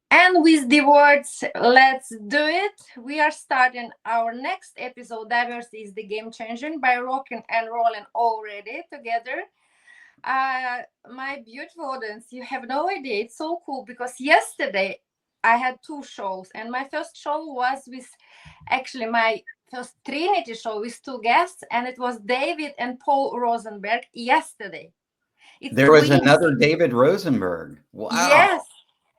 And with the words, let's do it. We are starting our next episode. Diversity is the game changer by rocking and rolling already together. My beautiful audience, you have no idea. It's so cool because yesterday I had two shows, and my first show was with actually my first Trinity show with two guests, and it was David and Paul Rosenberg yesterday. It's There was twins. another David Rosenberg. Wow. Yes.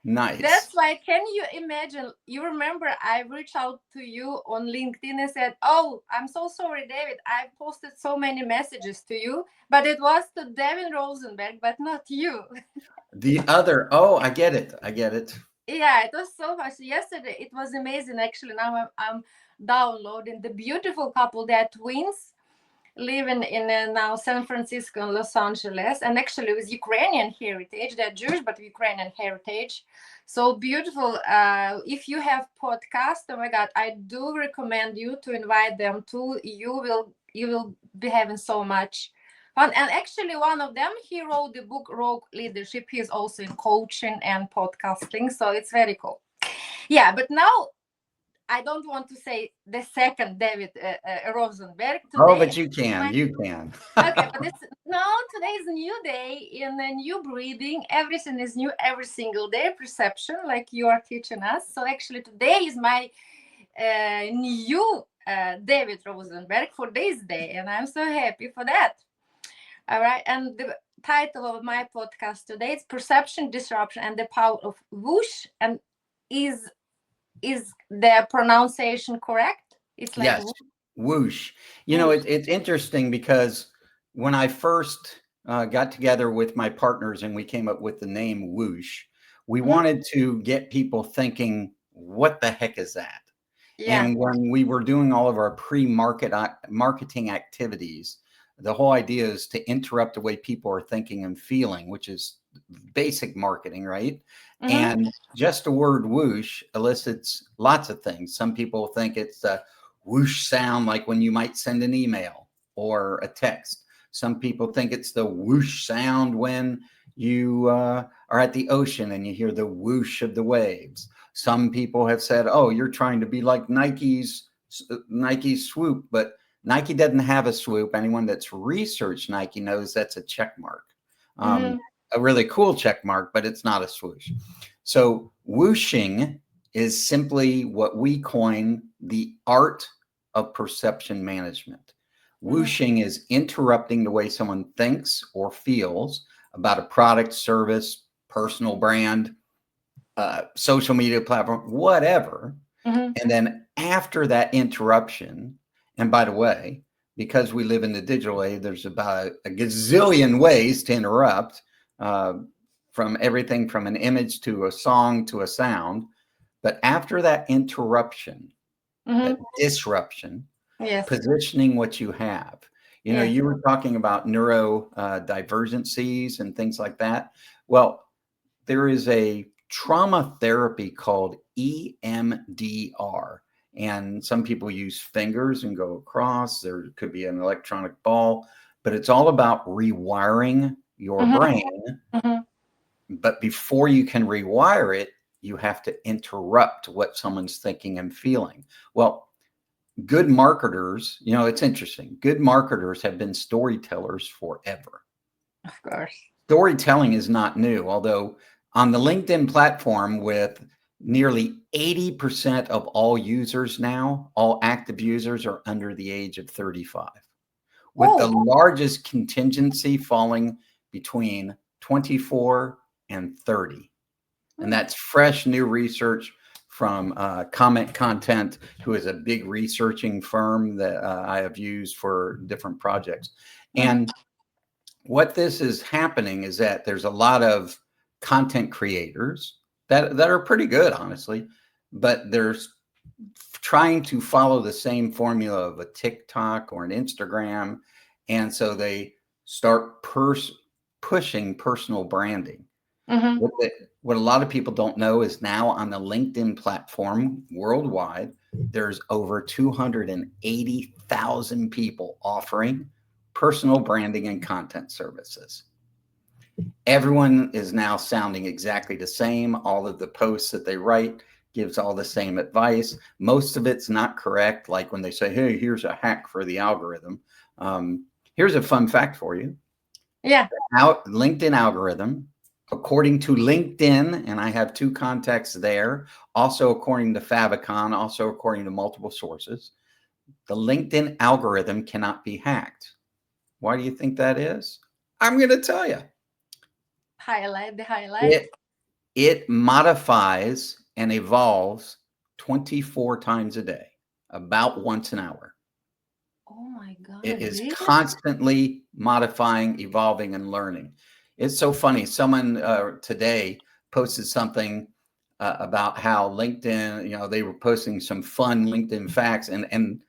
Nice. That's why, can you imagine? You remember I reached out to you on LinkedIn and said, "Oh, I'm so sorry, David. I posted so many messages to you, but it was to David Rosenberg, but not you." The other, oh, I get it. I get it. Yeah, it was so much. Yesterday, it was amazing. Actually, now I'm downloading the beautiful couple. They're twins living in now San Francisco and Los Angeles, and actually with Ukrainian heritage. They're Jewish, but Ukrainian heritage. So beautiful. If you have podcast, oh my God, I do recommend you to invite them too. You will be having so much fun. And actually, one of them, he wrote the book Rogue Leadership. He's also in coaching and podcasting, so it's very cool. Yeah, but now I don't want to say the second David Rosenberg Oh, today. but you can. My You can. Okay, but it's no, today is a new day in a new breathing. Everything is new every single day. Perception, like you are teaching us. So actually, today is my new David Rosenberg for this day, and I'm so happy for that. All right, and the title of my podcast today is Perception, Disruption, and the Power of Woosh. And is is the pronunciation correct? It's like Yes. Whoosh. whoosh. It's interesting because when I first got together with my partners and we came up with the name Whoosh, we Mhm. wanted to get people thinking, what the heck is that? Yeah. And when we were doing all of our marketing activities, the whole idea is to interrupt the way people are thinking and feeling, which is basic marketing, right? Mm-hmm. And just the word whoosh elicits lots of things. Some people think it's a whoosh sound, like when you might send an email or a text. Some people think it's the whoosh sound when you are at the ocean and you hear the whoosh of the waves. Some people have said, "Oh, you're trying to be like Nike's swoop," but Nike doesn't have a swoop. Anyone that's researched Nike knows that's a check mark, um, Mm-hmm. a really cool check mark, but it's not a swoosh. So whooshing is simply what we coin the art of perception management. Mm-hmm. Whooshing is interrupting the way someone thinks or feels about a product, service, personal brand, social media platform, whatever. Mm-hmm. And then after that interruption, and by the way, because we live in the digital age, there's about a gazillion ways to interrupt, uh, from everything from an image to a song to a sound. But after that interruption, that Mm-hmm. disruption, Yes. positioning what you have. Yes. You were talking about neurodivergencies and things like that. Well, there is a trauma therapy called EMDR. And some people use fingers and go across. There could be an electronic ball, but it's all about rewiring your Mm-hmm. brain. Mm-hmm. But before you can rewire it, you have to interrupt what someone's thinking and feeling. Well, good marketers, it's interesting. Good marketers have been storytellers forever. Of course. Storytelling is not new, although on the LinkedIn platform, with nearly 80% of all users now, all active users are under the age of 35, with the Oh. largest contingency falling between 24 and 30. And Mm. that's fresh new research from Comment Content, who is a big researching firm that I have used for different projects. Mm-hmm. And what this is happening is that there's a lot of content creators that are pretty good, honestly, but they're trying to follow the same formula of a TikTok or an Instagram, and so they start pushing personal branding. Mm-hmm. What a lot of people don't know is now on the LinkedIn platform worldwide, there's over 280,000 people offering personal branding and content services. Everyone is now sounding exactly the same. All of the posts that they write gives all the same advice. Most of it's not correct. Like when they say, hey, here's a hack for the algorithm. Here's a fun fact for you. Yeah. LinkedIn algorithm, according to LinkedIn, and I have 2 contexts there, also according to Favicon, also according to multiple sources, the LinkedIn algorithm cannot be hacked. Why do you think that is? I'm going to tell you. Highlight the highlight. It modifies and evolves 24 times a day, about once an hour. Oh my God. It is Really? constantly modifying, evolving, and learning. It's so funny. Someone today posted something about how LinkedIn, they were posting some fun LinkedIn facts, and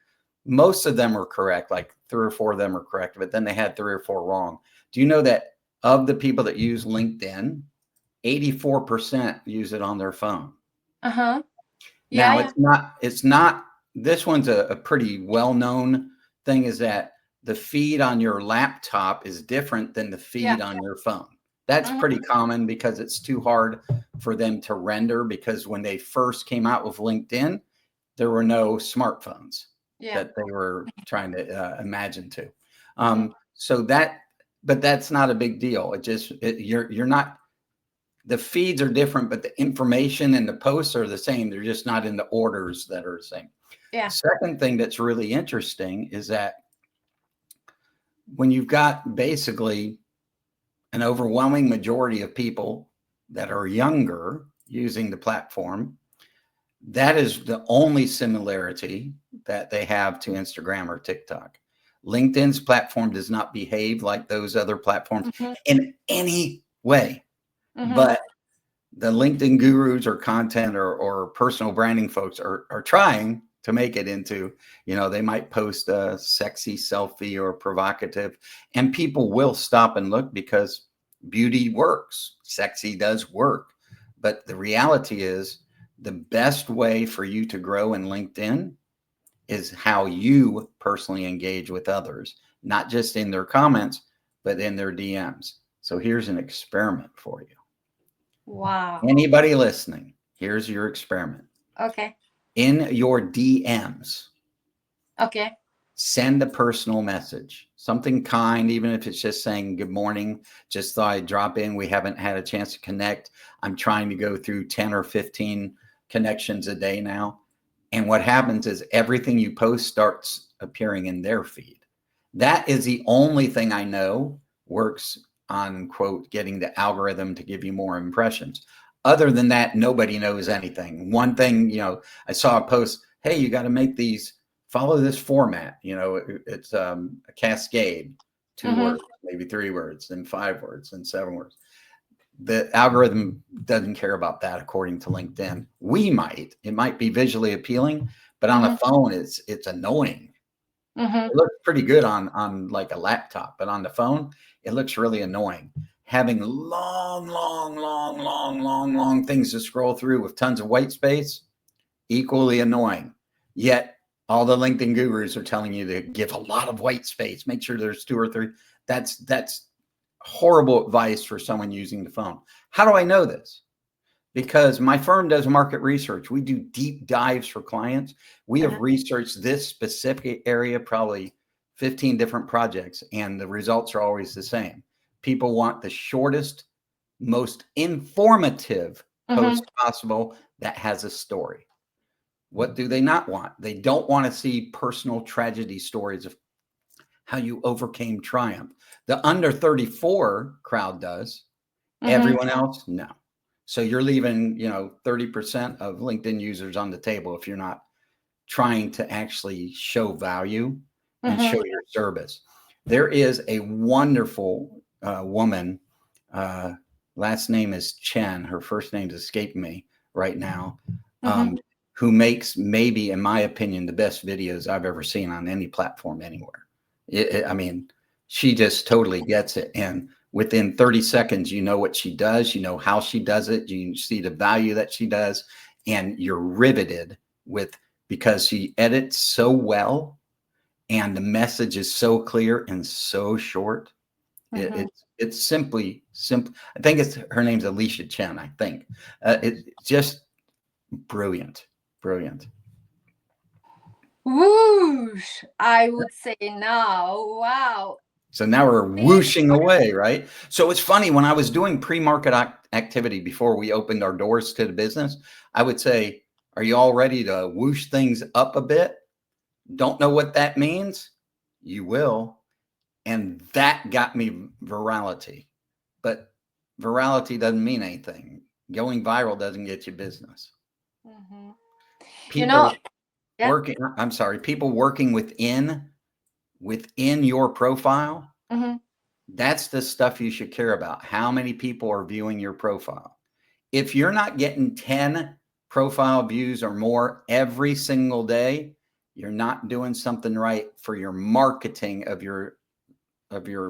most of them were correct, like 3 or 4 of them were correct, but then they had 3 or 4 wrong. Do you know that of the people that use LinkedIn, 84% use it on their phone? Uh-huh. Now, Yeah. it's not, this one's a pretty well-known thing, is that the feed on your laptop is different than the feed on your phone. That's pretty common because it's too hard for them to render, because when they first came out with LinkedIn, there were no smartphones that they were trying to imagine to. But that's not a big deal. You're not, the feeds are different, but the information and the posts are the same. They're just not in the orders that are the same. Yeah. Second thing that's really interesting is that when you've got basically an overwhelming majority of people that are younger using the platform, that is the only similarity that they have to Instagram or TikTok. LinkedIn's platform does not behave like those other platforms in any way. But the LinkedIn gurus or content or personal branding folks are trying to make it into, they might post a sexy selfie or provocative, and people will stop and look because beauty works. Sexy does work. But the reality is, the best way for you to grow in LinkedIn is how you personally engage with others, not just in their comments, but in their DMs. So here's an experiment for you. Wow. Anybody listening, here's your experiment. Okay. In your DMs, Okay. send a personal message, something kind, even if it's just saying, good morning, just thought I'd drop in. We haven't had a chance to connect. I'm trying to go through 10 or 15 connections a day now. And what happens is everything you post starts appearing in their feed. That is the only thing I know works on, quote, getting the algorithm to give you more impressions. Other than that, nobody knows anything. One thing, I saw a post, hey, you got to make these, follow this format. It's a cascade, 2 words, maybe 3 words, then 5 words, and 7 words. The algorithm doesn't care about that, according to LinkedIn. It might be visually appealing, but on a phone, it's annoying. It looks pretty good on like a laptop, but on the phone, it looks really annoying. Having long things to scroll through with tons of white space, equally annoying. Yet all the LinkedIn gurus are telling you to give a lot of white space. Make sure there's 2 or 3. That's horrible advice for someone using the phone. How do I know this? Because my firm does market research. We do deep dives for clients. We have researched this specific area, probably 15 different projects, and the results are always the same. People want the shortest, most informative post possible that has a story. What do they not want? They don't want to see personal tragedy stories of how you overcame triumph. The under 34 crowd does. Everyone else, no. So you're leaving, 30% of LinkedIn users on the table if you're not trying to actually show value and show your service. There is a wonderful woman, last name is Chen. Her first name's escaping me right now, who makes, maybe, in my opinion, the best videos I've ever seen on any platform anywhere. I mean, she just totally gets it. And within 30 seconds, you know what she does, you know how she does it, you see the value that she does, and you're riveted because she edits so well and the message is so clear and so short. Mm-hmm. It's simply simple. I think her name's Alicia Chen. I think it's just brilliant, brilliant. Whoosh, I would say now. Wow. So now we're Really whooshing away, right? So it's funny, when I was doing pre-market activity before we opened our doors to the business, I would say, are you all ready to whoosh things up a bit? Don't know what that means? You will. And that got me virality. But virality doesn't mean anything. Going viral doesn't get you business. Mm-hmm. You know, People yeah. people working within your profile, Mm-hmm. that's the stuff you should care about. How many people are viewing your profile? If you're not getting 10 profile views or more every single day, you're not doing something right for your marketing of your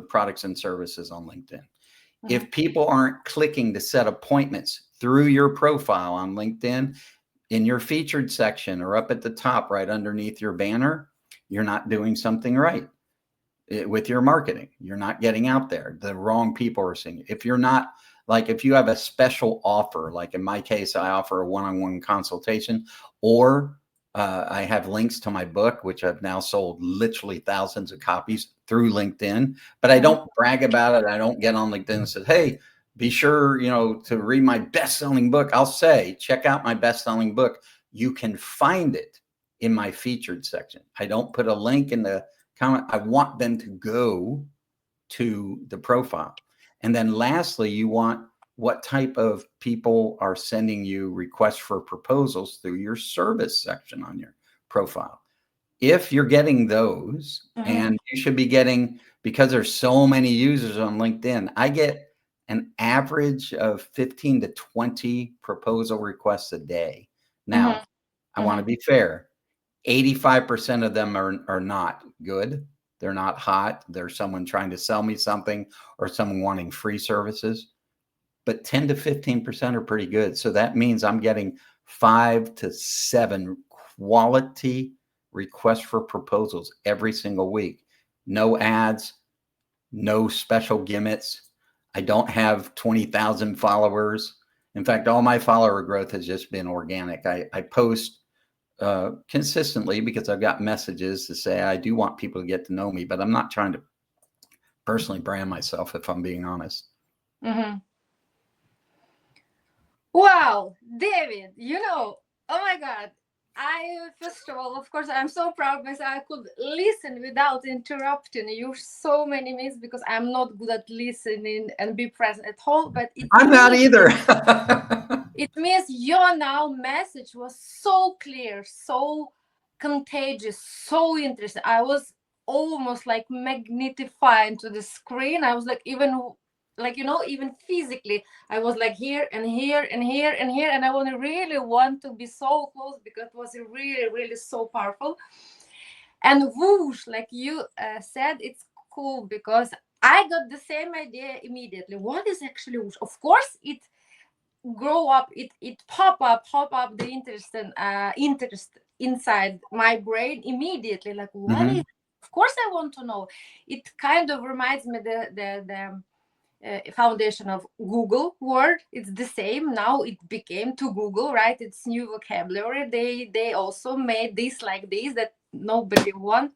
products and services on LinkedIn. Mm-hmm. If people aren't clicking to set appointments through your profile on LinkedIn, in your featured section or up at the top right underneath your banner, you're not doing something right with your marketing. You're not getting out there. The wrong people are seeing it. If you're not, like, if you have a special offer, like in my case, I offer a one-on-one consultation, or I have links to my book, which I've now sold literally thousands of copies through LinkedIn, but I don't brag about it. I don't get on LinkedIn and say, hey, be sure, to read my best-selling book. I'll say, check out my best-selling book. You can find it in my featured section. I don't put a link in the comment. I want them to go to the profile. And then lastly, you want what type of people are sending you requests for proposals through your service section on your profile. If you're getting those, Mm-hmm. and you should be getting, because there's so many users on LinkedIn, I get an average of 15 to 20 proposal requests a day. Now, Mm-hmm. I want to be fair. 85% of them are not good. They're not hot. There's someone trying to sell me something or someone wanting free services. But 10 to 15% are pretty good. So that means I'm getting 5 to 7 quality requests for proposals every single week. No ads, no special gimmicks. I don't have 20,000 followers. In fact, all my follower growth has just been organic. I post consistently because I've got messages to say I do want people to get to know me, but I'm not trying to personally brand myself, if I'm being honest. Mm-hmm. Wow, David, oh my God. First of all, of course, I'm so proud because I could listen without interrupting you so many minutes, because I'm not good at listening and be present at all. But I'm not either. It means your now message was so clear, so contagious, so interesting. I was almost like magnetified to the screen. I was like, even physically, I was like here and here and here and here, and I really want to be so close, because it was really, really so powerful. And whoosh, like you said, it's cool, because I got the same idea immediately. What is actually whoosh? Of course, it grow up, it pop up the interest inside my brain immediately, like what is, of course I want to know. It kind of reminds me the foundation of Google word. It's the same now. It became to Google, right? It's new vocabulary. They also made this like this that nobody want.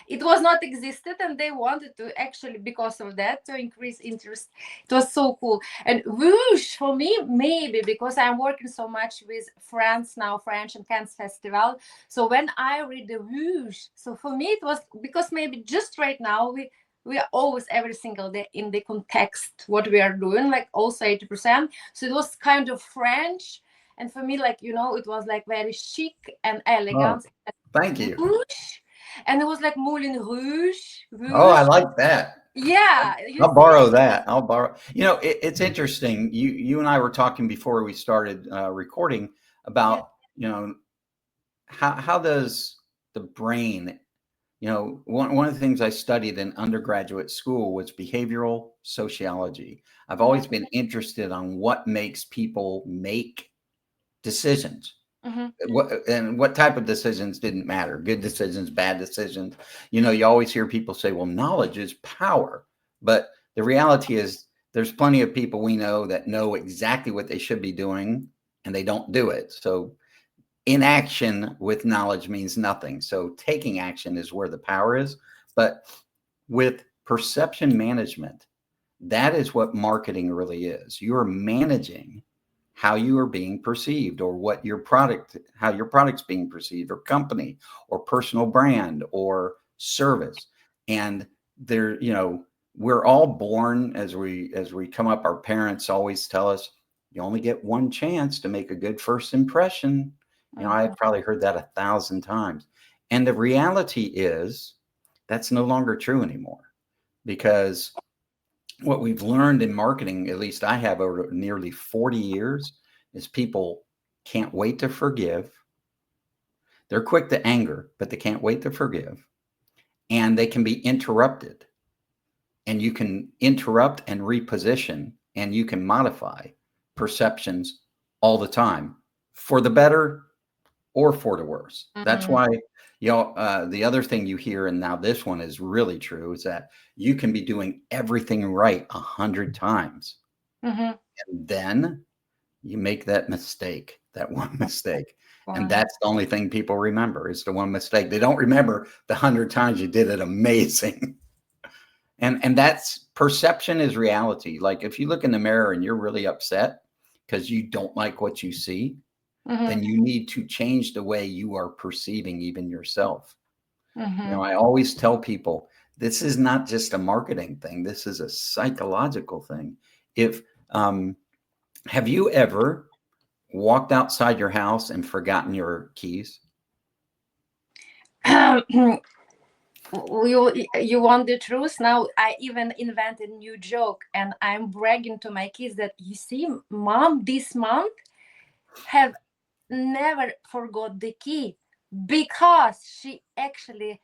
It was not existed, and they wanted to actually, because of that, to increase interest. It was so cool. And whoosh, for me, maybe because I'm working so much with France now, French and Cannes Festival. So when I read the whoosh, so for me it was because maybe just right now we are always every single day in the context what we are doing, like also 80%. So it was kind of French. And for me, like, it was like very chic and elegant. Oh, thank you. Whoosh. And it was like Moulin Rouge. Oh, I like that. Yeah. I'll borrow that. I'll borrow. It's interesting. You and I were talking before we started recording about, how does the brain, one of the things I studied in undergraduate school was behavioral sociology. I've always been interested on what makes people make decisions. What type of decisions didn't matter. Good decisions, bad decisions. You always hear people say, well, knowledge is power. But the reality is there's plenty of people we know that know exactly what they should be doing and they don't do it. So inaction with knowledge means nothing. So taking action is where the power is. But with perception management, that is what marketing really is. You're managing how you are being perceived, or what your product, how your product's being perceived, or company, or personal brand, or service. And there, you know, we're all born as we come up. Our parents always tell us, you only get one chance to make a good first impression. You know, I've probably heard that 1,000 times. And the reality is that's no longer true anymore, because what we've learned in marketing, at least I have over nearly 40 years, is people can't wait to forgive. They're quick to anger, but they can't wait to forgive. And they can be interrupted. And you can interrupt and reposition, and you can modify perceptions all the time, for the better or for the worse. That's why, you know, the other thing you hear, and now this one is really true, is that you can be doing everything right 100 times. And then you make that mistake, that one mistake. And that's the only thing people remember, is the one mistake. They don't remember the 100 times you did it amazing. And that's, perception is reality. Like if you look in the mirror and you're really upset because you don't like what you see, then you need to change the way you are perceiving even yourself. You know, I always tell people, this is not just a marketing thing. This is a psychological thing. If, have you ever walked outside your house and forgotten your keys? You want the truth? Now I even invented a new joke, and I'm bragging to my kids that, you see, mom this month have never forgot the key, because she actually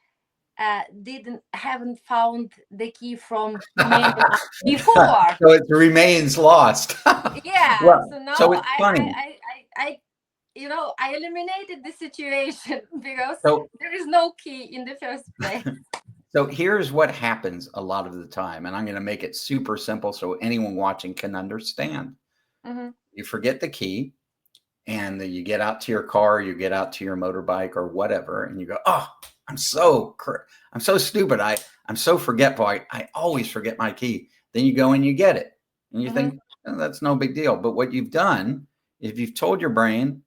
haven't found the key from many months before. So it remains lost. Yeah. Well, So now so it's funny. I you know, I eliminated the situation because So there is no key in the first place. So here's what happens a lot of the time, and I'm going to make it super simple so anyone watching can understand. You forget the key, and then you get out to your car, you get out to your motorbike or whatever, and you go, oh, I'm so stupid. I'm so forgetful. I always forget my key. Then you go and you get it, and you think, oh, that's no big deal. But what you've done is you've told your brain,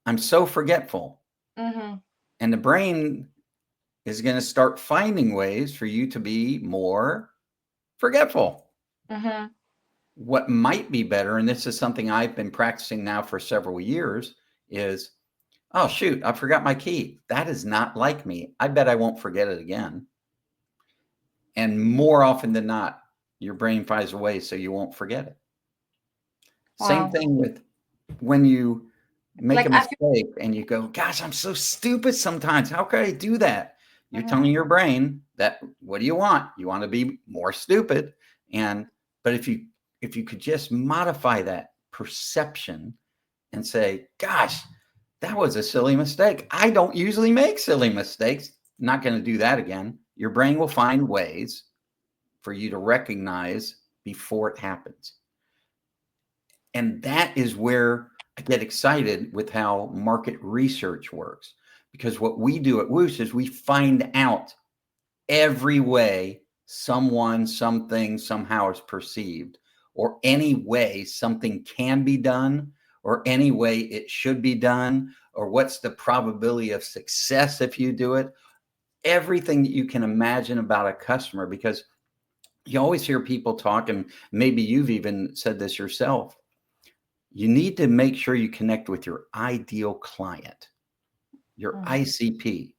I'm so forgetful. And the brain is going to start finding ways for you to be more forgetful. What might be better, and this is something I've been practicing now for several years, is, oh, shoot, I forgot my key. That is not like me. I bet I won't forget it again. And more often than not, your brain finds a way so you won't forget it. Wow. Same thing with when you make a mistake and you go, gosh, I'm so stupid sometimes. How could I do that? You're telling your brain that, what do you want? You want to be more stupid. But if you could just modify that perception and say, gosh, that was a silly mistake. I don't usually make silly mistakes. I'm not going to do that again. Your brain will find ways for you to recognize before it happens. And that is where I get excited with how market research works. Because what we do at Woosh is we find out every way someone, something, somehow is perceived, or any way something can be done, or any way it should be done, or what's the probability of success if you do it. Everything that you can imagine about a customer, because you always hear people talk, and maybe you've even said this yourself. You need to make sure you connect with your ideal client, your ICP.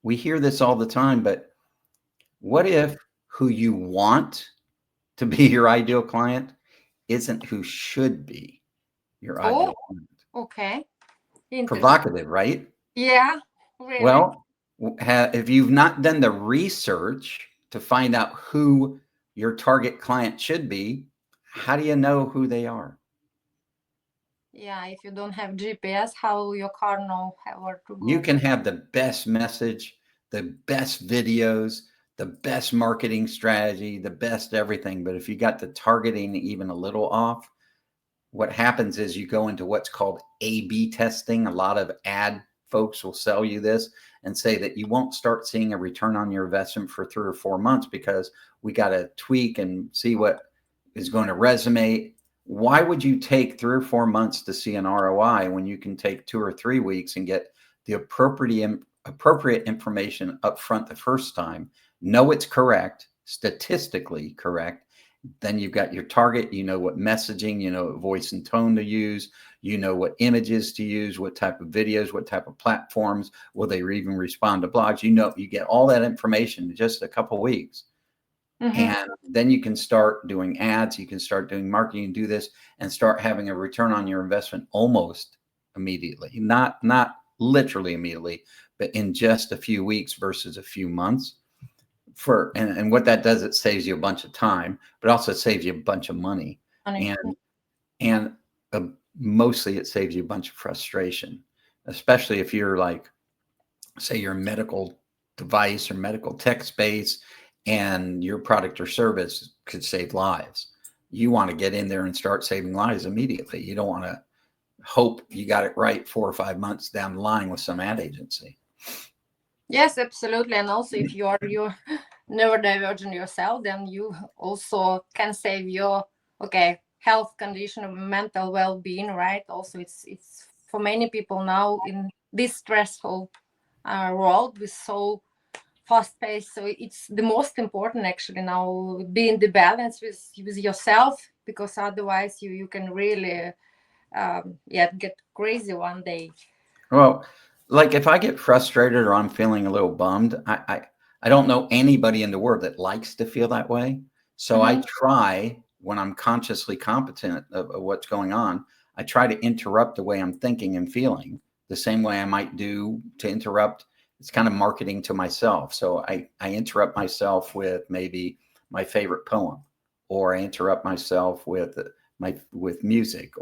We hear this all the time, but what if who you want to be your ideal client isn't who should be your ideal client? Okay. Provocative, right? Yeah. Really? Well, if you've not done the research to find out who your target client should be, how do you know who they are? Yeah, if you don't have GPS, how will your car know where to go? You can have the best message, the best videos, the best marketing strategy, the best everything. But if you got the targeting even a little off, what happens is you go into what's called A/B testing. A lot of ad folks will sell you this and say that you won't start seeing a return on your investment for 3 or 4 months because we got to tweak and see what is going to resonate. Why would you take 3 or 4 months to see an ROI when you can take 2 or 3 weeks and get the appropriate information up front the first time? Know it's correct, statistically correct. Then you've got your target, you know what messaging, you know what voice and tone to use, you know what images to use, what type of videos, what type of platforms, will they even respond to blogs? You know, you get all that information in just a couple of weeks. And then you can start doing ads, you can start doing marketing, do this and start having a return on your investment almost immediately. Not literally immediately, but in just a few weeks versus a few months. And what that does, it saves you a bunch of time, but also saves you a bunch of money. And mostly it saves you a bunch of frustration, especially if you're like, say you're a medical device or medical tech space and your product or service could save lives. You want to get in there and start saving lives immediately. You don't want to hope you got it right 4 or 5 months down the line with some ad agency. Yes, absolutely. And also, if you are neurodivergent yourself, then you also can save your health condition, mental well-being, right? Also, it's for many people now in this stressful world with so fast pace. So it's the most important actually now, being the balance with yourself, because otherwise you can really get crazy one day. Well, like if I get frustrated or I'm feeling a little bummed, I don't know anybody in the world that likes to feel that way. So I try, when I'm consciously competent of what's going on, I try to interrupt the way I'm thinking and feeling the same way I might do to interrupt. It's kind of marketing to myself. So I interrupt myself with maybe my favorite poem, or I interrupt myself with music,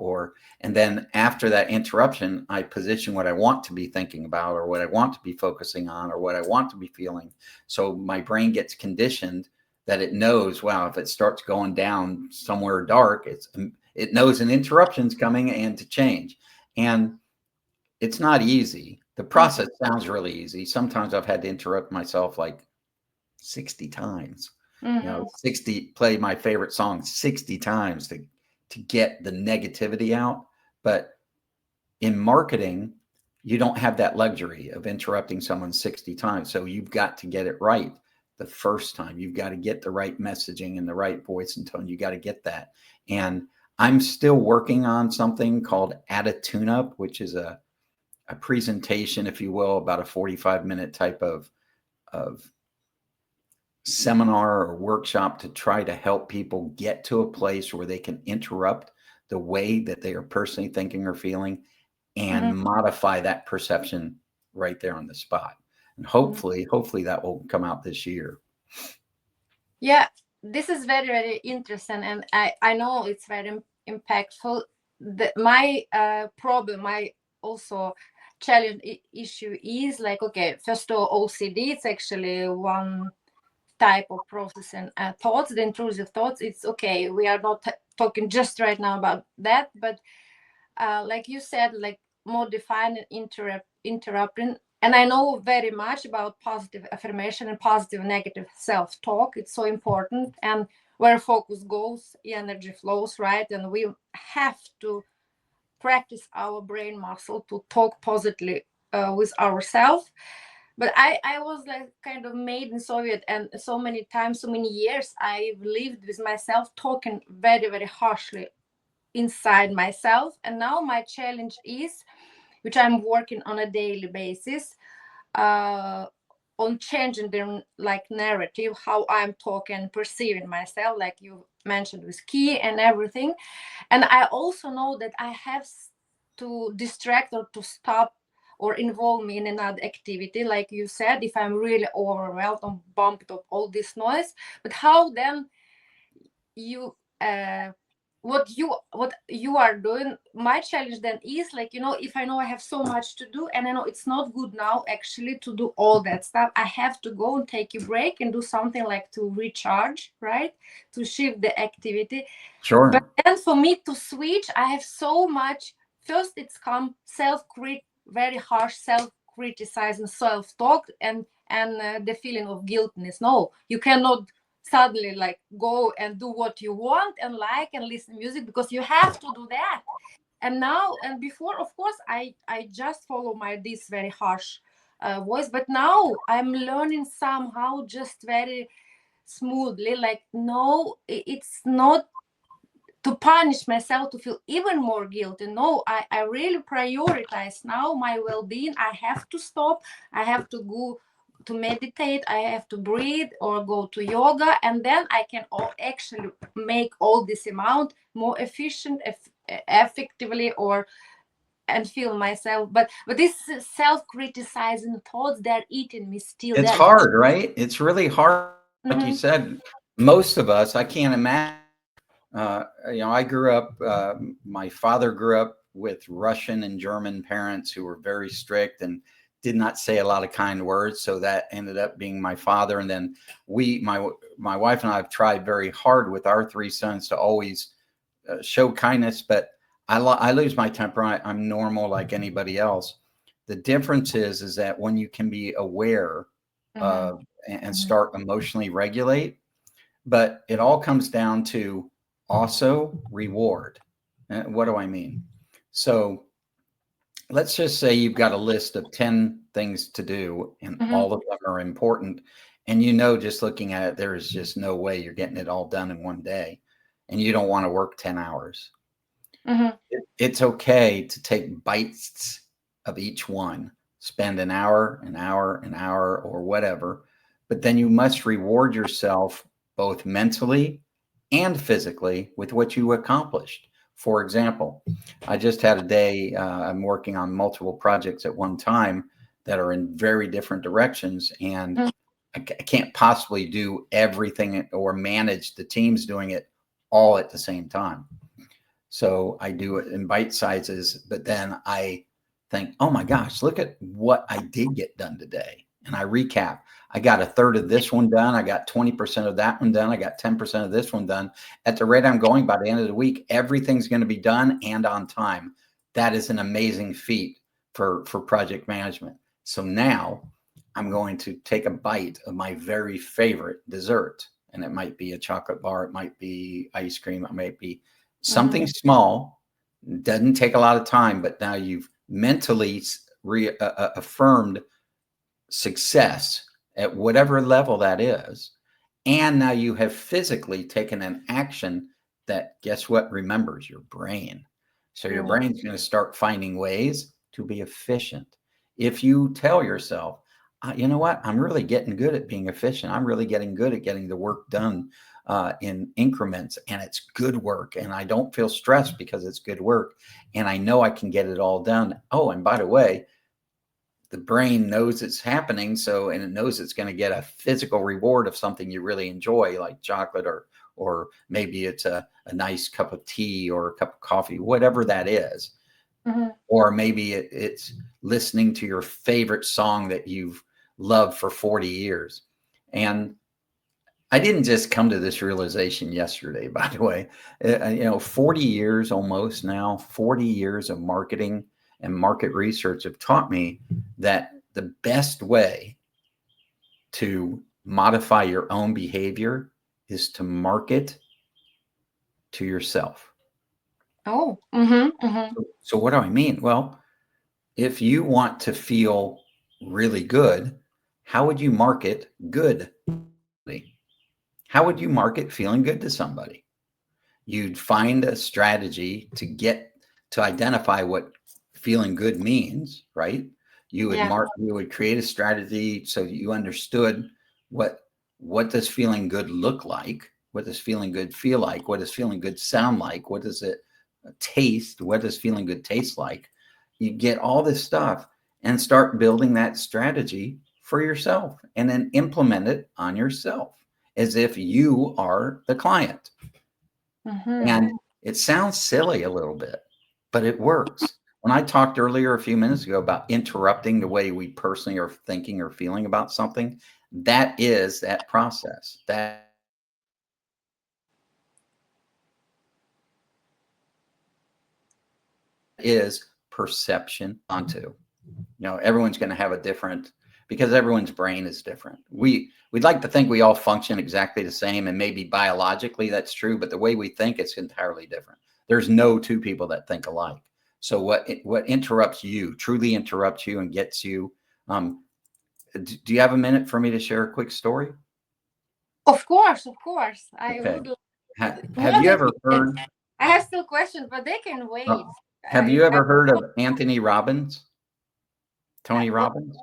and then after that interruption, I position what I want to be thinking about, or what I want to be focusing on, or what I want to be feeling. So my brain gets conditioned that it knows, wow, if it starts going down somewhere dark, it knows an interruption's coming and to change. And it's not easy. The process sounds really easy. Sometimes I've had to interrupt myself like 60 times. You know, play my favorite song 60 times to get the negativity out. But in marketing, you don't have that luxury of interrupting someone 60 times. So you've got to get it right the first time. You've got to get the right messaging and the right voice and tone. You got to get that. And I'm still working on something called Add a Tune-Up, which is a presentation, if you will, about a 45-minute type of seminar or workshop to try to help people get to a place where they can interrupt the way that they are personally thinking or feeling and modify that perception right there on the spot. And hopefully that will come out this year. Yeah, this is very, very interesting. And I know it's very impactful. My problem, my also challenge issue is like, first of all, OCD, it's actually one type of processing thoughts, the intrusive thoughts. It's okay, we are not talking just right now about that, but like you said, like modifying and interrupting. And I know very much about positive affirmation and positive negative self-talk. It's so important. And where focus goes, energy flows, right? And we have to practice our brain muscle to talk positively with ourselves. But I was like kind of made in Soviet, and so many times, so many years, I've lived with myself talking very, very harshly inside myself. And now my challenge is, which I'm working on a daily basis, on changing the like narrative, how I'm talking, perceiving myself, like you mentioned with key and everything. And I also know that I have to distract or to stop or involve me in another activity, like you said, if I'm really overwhelmed and bumped of all this noise. But how then you what you are doing. My challenge then is like, if I know I have so much to do, and I know it's not good now actually to do all that stuff, I have to go and take a break and do something like to recharge, right, to shift the activity. But Sure. then for me to switch, I have so much. First it's come very harsh self criticizing, self talk, and the feeling of guiltness. No, you cannot suddenly like go and do what you want and like and listen music, because you have to do that. And now, and before, of course, I just follow my this very harsh voice, but now I'm learning somehow just very smoothly, like, no, it's not to punish myself to feel even more guilty. No, I really prioritize now my well-being. I have to stop. I have to go to meditate. I have to breathe or go to yoga, and then I can actually make all this amount more efficient, effectively, or and feel myself. But this self-criticizing thoughts, they're eating me still. It's They're hard, right? It's really hard. Like you Mhm. said, most of us, I can't imagine. I grew up, my father grew up with Russian and German parents who were very strict and did not say a lot of kind words. So that ended up being my father. And then my wife and I have tried very hard with our three sons to always show kindness, but I lose my temper. I'm normal like anybody else. The difference is that when you can be aware Mhm. of and Mhm. start emotionally regulate, but it all comes down to also reward. What do I mean? So let's just say you've got a list of 10 things to do and Mhm. all of them are important. And just looking at it, there is just no way you're getting it all done in one day. And you don't want to work 10 hours. Mhm. It's okay to take bites of each one, spend an hour, an hour, an hour, or whatever. But then you must reward yourself both mentally and physically with what you accomplished. For example, I just had a day, I'm working on multiple projects at one time that are in very different directions. And Mhm. I can't possibly do everything or manage the teams doing it all at the same time. So I do it in bite sizes, but then I think, oh my gosh, look at what I did get done today. And I recap. I got a third of this one done. I got 20% of that one done. I got 10% of this one done. At the rate I'm going, by the end of the week, everything's going to be done and on time. That is an amazing feat for project management. So now I'm going to take a bite of my very favorite dessert. And it might be a chocolate bar. It might be ice cream. It might be something Mhm. small, doesn't take a lot of time, but now you've mentally affirmed success at whatever level that is. And now you have physically taken an action that, guess what, remembers your brain. So your Mhm. brain's going to start finding ways to be efficient. If you tell yourself, you know what, I'm really getting good at being efficient. I'm really getting good at getting the work done in increments, and it's good work. And I don't feel stressed because it's good work. And I know I can get it all done. Oh, and by the way, the brain knows it's happening, and it knows it's going to get a physical reward of something you really enjoy, like chocolate, or maybe it's a nice cup of tea or a cup of coffee, whatever that is. Mhm. Or maybe it's listening to your favorite song that you've loved for 40 years. And I didn't just come to this realization yesterday, by the way. 40 years almost now, 40 years of marketing and market research have taught me that the best way to modify your own behavior is to market to yourself. Oh. Mhm. Mhm. So what do I mean? Well, if you want to feel really good, how would you market good? How would you market feeling good to somebody? You'd find a strategy to identify what feeling good means, right? Yeah. You would create a strategy so you understood what what does feeling good look like? What does feeling good feel like? What does feeling good sound like? What does it taste? What does feeling good taste like? You get all this stuff and start building that strategy for yourself and then implement it on yourself as if you are the client. Mhm. And It sounds silly a little bit, but it works. When I talked earlier a few minutes ago about interrupting the way we personally are thinking or feeling about something, that is that process. That is perception onto. Everyone's going to have a different, because everyone's brain is different. We'd like to think we all function exactly the same, and maybe biologically that's true, but the way we think, it's entirely different. There's no two people that think alike. So what interrupts you, truly interrupts you and gets you. Do you have a minute for me to share a quick story? Of course, of course. I Okay. would Have you ever heard? I have still questions, but they can wait. Have you ever heard of Anthony Robbins? Tony Robbins?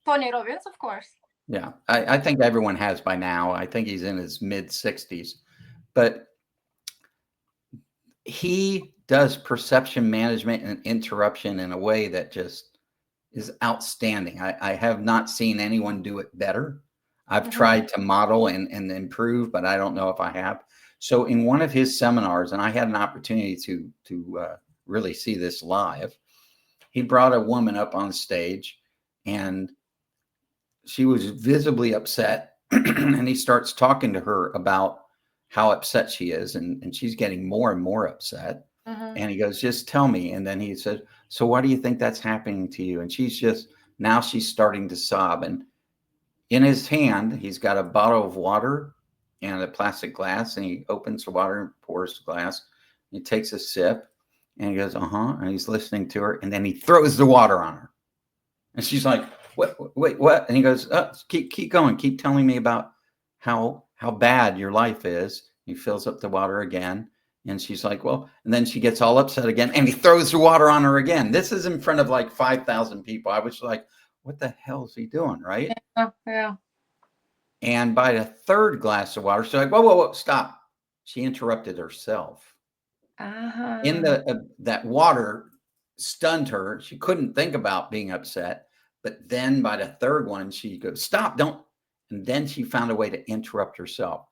Tony Robbins, of course. Yeah, I think everyone has by now. I think he's in his mid-60s. But he does perception management and interruption in a way that just is outstanding. I have not seen anyone do it better. I've tried to model and improve, but I don't know if I have. So in one of his seminars, and I had an opportunity to really see this live, he brought a woman up on stage, and she was visibly upset. And he starts talking to her about how upset she is, and she's getting more and more upset. And he goes, just tell me. And then he said, so why do you think that's happening to you? And she's starting to sob. And in his hand, he's got a bottle of water and a plastic glass, and he opens the water and pours the glass. He takes a sip, and he goes, and he's listening to her, and then he throws the water on her. And she's like, wait, what? And he goes, keep going. Keep telling me about how bad your life is. He fills up the water again. And she's like, well, and then she gets all upset again, and he throws the water on her again. This is in front of like 5,000 people. I was like, what the hell is he doing? Right. Yeah. And by the third glass of water, she's like, whoa, stop. She interrupted herself. In that water stunned her. She couldn't think about being upset. But then by the third one, she goes, stop, don't. And then she found a way to interrupt herself.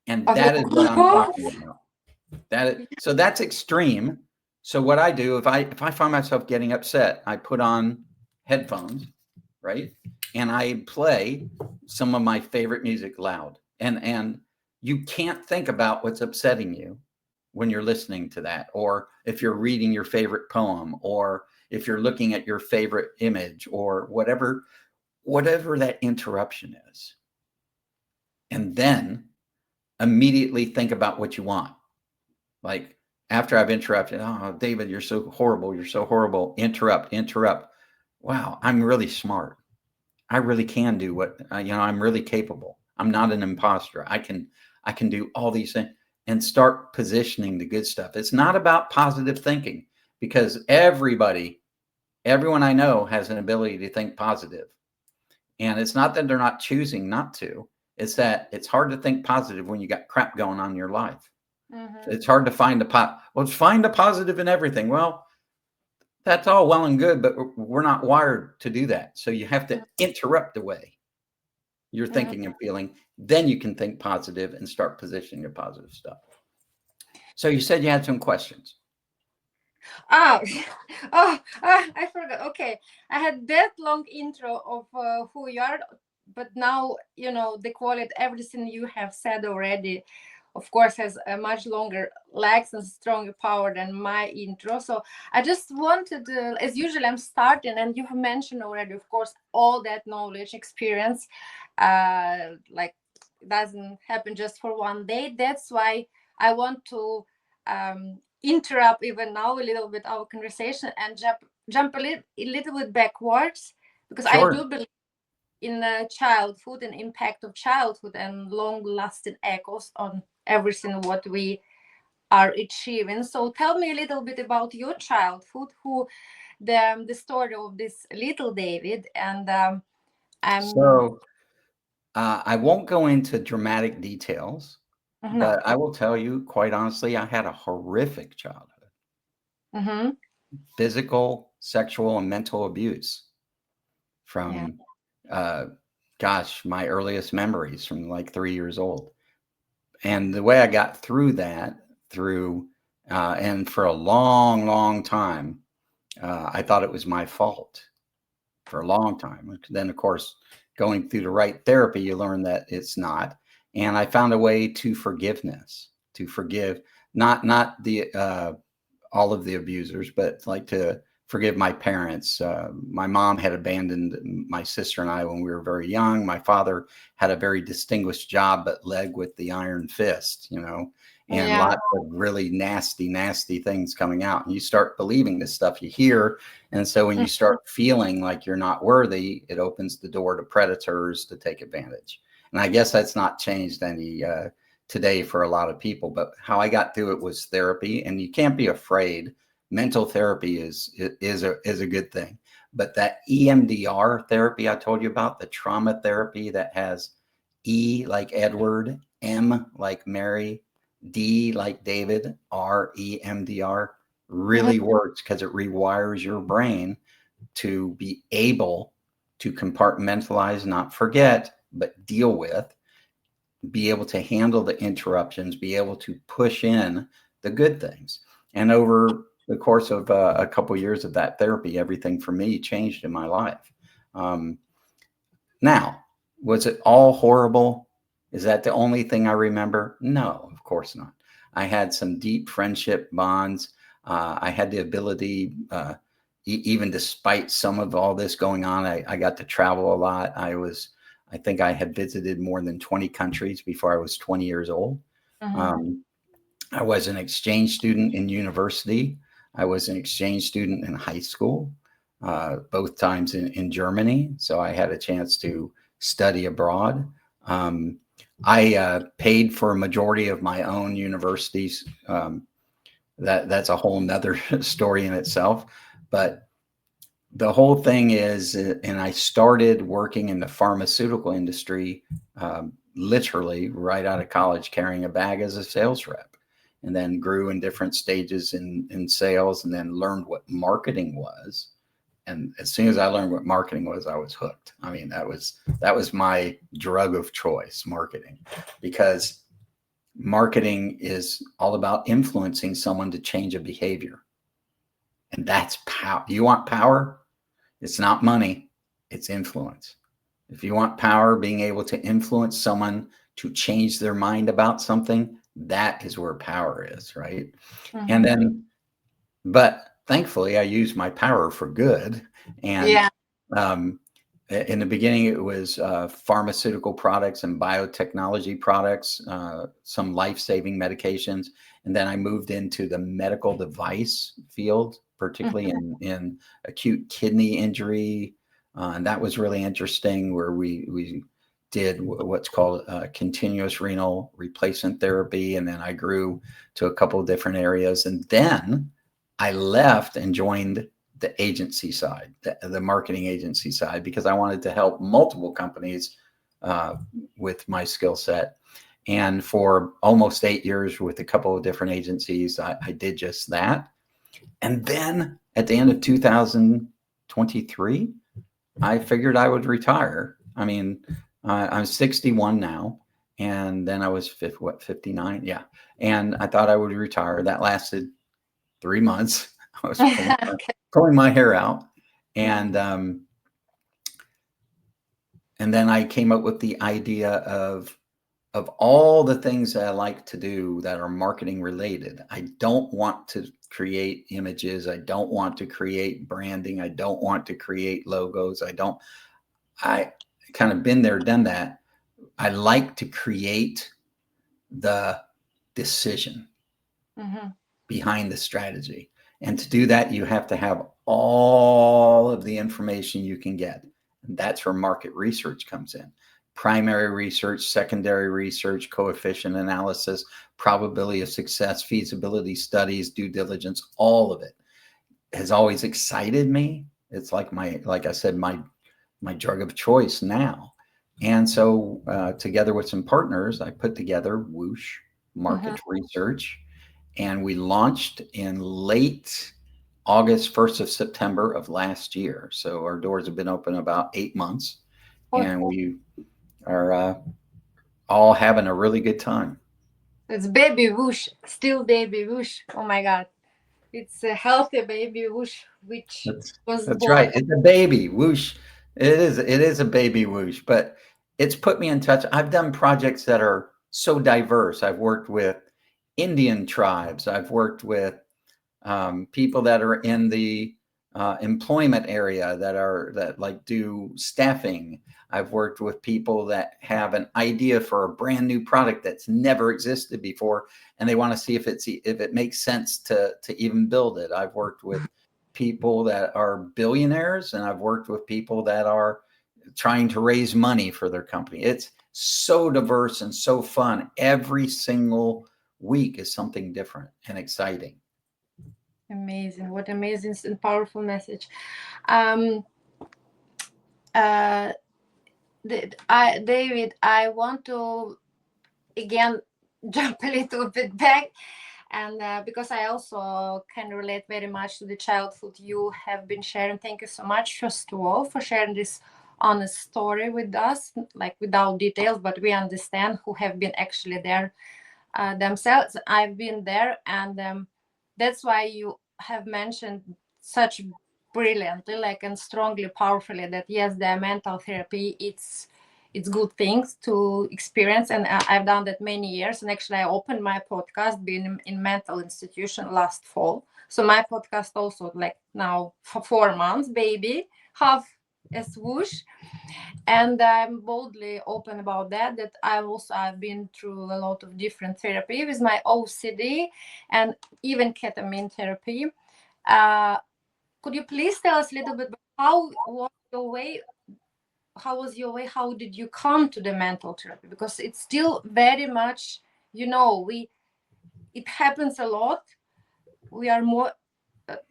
And that is what I'm talking about. So that's extreme. So what I do, if I find myself getting upset, I put on headphones, right? And I play some of my favorite music loud. And you can't think about what's upsetting you when you're listening to that, or if you're reading your favorite poem, or if you're looking at your favorite image, or whatever that interruption is. And then immediately think about what you want. Like after I've interrupted, oh, David, you're so horrible. You're so horrible. Interrupt. Wow, I'm really smart. I really can do what, I'm really capable. I'm not an imposter. I can do all these things, and start positioning the good stuff. It's not about positive thinking, because everyone I know has an ability to think positive. And it's not that they're not choosing not to. It's that it's hard to think positive when you got crap going on in your life. It's hard to find find a positive in everything. Well, that's all well and good, but we're not wired to do that. So you have to interrupt the way you're thinking and feeling. Then you can think positive and start positioning your positive stuff. So you said you had some questions. I forgot. Okay, I had that long intro of who you are, but now the quality, everything you have said already, of course, has a much longer legs and stronger power than my intro. So I just wanted, as usual, I'm starting, and you have mentioned already, of course, all that knowledge, experience, like doesn't happen just for one day. That's why I want to interrupt even now a little bit our conversation and jump a little bit backwards, because Sure. I do believe in childhood and impact of childhood and long-lasting echoes on everything what we are achieving. So tell me a little bit about your childhood, who the story of this little David, and so I won't go into dramatic details, but I will tell you, quite honestly, I had a horrific childhood. Physical, sexual, and mental abuse from my earliest memories from like 3 years old. And the way I got through that, through And for a long, long time, I thought it was my fault for a long time. Then, of course, going through the right therapy, you learn that it's not. And I found a way to forgiveness, to forgive not the all of the abusers, but like to forgive my parents. My mom had abandoned my sister and I when we were very young. My father had a very distinguished job, but led with the iron fist, and Yeah. lots of really nasty, nasty things coming out. And you start believing this stuff you hear. And so when you start feeling like you're not worthy, it opens the door to predators to take advantage. And I guess that's not changed any today for a lot of people, but how I got through it was therapy. And you can't be afraid. Mental therapy is a good thing. But that EMDR therapy I told you about, the trauma therapy that has E like Edward, M like Mary, D like David, REMDR, really works because it rewires your brain to be able to compartmentalize, not forget, but deal with, be able to handle the interruptions, be able to push in the good things. And over the course of a couple of years of that therapy, everything for me changed in my life. Now, was it all horrible? Is that the only thing I remember? No, of course not. I had some deep friendship bonds. I had the ability, even despite some of all this going on, I got to travel a lot. I think I had visited more than 20 countries before I was 20 years old. I was an exchange student in university. I was an exchange student in high school, both times in Germany. So I had a chance to study abroad. I paid for a majority of my own universities. That's a whole nother story in itself. But the whole thing is, and I started working in the pharmaceutical industry, literally right out of college, carrying a bag as a sales rep, and then grew in different stages in sales, and then learned what marketing was. And as soon as I learned what marketing was, I was hooked. I mean, that was my drug of choice, marketing, because marketing is all about influencing someone to change a behavior. And that's power. You want power? It's not money, it's influence. If you want power, being able to influence someone to change their mind about something, that is where power is, right? And then, but thankfully, I use my power for good. And in the beginning, it was pharmaceutical products and biotechnology products, some life-saving medications. And then I moved into the medical device field, particularly in acute kidney injury. And that was really interesting, where we did what's called continuous renal replacement therapy. And then I grew to a couple of different areas. And then I left and joined the agency side, the marketing agency side, because I wanted to help multiple companies with my skill set. And for almost 8 years with a couple of different agencies, I did just that. And then at the end of 2023, I figured I would retire. I mean, I'm 61 now, and then I was 59? Yeah. And I thought I would retire. That lasted 3 months. I was pulling my hair out. And then I came up with the idea of all the things that I like to do that are marketing related. I don't want to create images. I don't want to create branding. I don't want to create logos. I kind of been there, done that. I like to create the decision behind the strategy. And to do that, you have to have all of the information you can get. And that's where market research comes in. Primary research, secondary research, coefficient analysis, probability of success, feasibility studies, due diligence, all of it has always excited me. It's like I said, my drug of choice now. And so together with some partners, I put together Woosh Market Research, and we launched in late August, 1st of September of last year. So our doors have been open about 8 months, and we are all having a really good time. It's baby Woosh, still baby Woosh. Oh my God. It's a healthy baby Woosh, which was That's born. right. It's a baby whoosh. It is a baby whoosh, but it's put me in touch. I've done projects that are so diverse. I've worked with Indian tribes. I've worked with people that are in the employment area that like do staffing. I've worked with people that have an idea for a brand new product that's never existed before, and they want to see if it makes sense to even build it. I've worked with people that are billionaires, and I've worked with people that are trying to raise money for their company. It's so diverse and so fun. Every single week is something different and exciting. Amazing. What amazing and powerful message. Um, uh, David, I want to again jump a little bit back, and because I also can relate very much to the childhood you have been sharing. Thank you so much, first of all, for sharing this honest story with us, like without details, but we understand who have been actually there themselves. I've been there, and that's why you have mentioned such brilliantly, like, and strongly, powerfully, that yes, the mental therapy, it's good things to experience, and I've done that many years. And actually, I opened my podcast being in mental institution last fall. So my podcast also, like, now for 4 months, baby, half as Woosh. And I'm boldly open about that I've been through a lot of different therapy with my OCD, and even ketamine therapy. uh, could you please tell us a little bit about how did you come to the mental therapy? Because it's still very much, we it happens a lot. We are more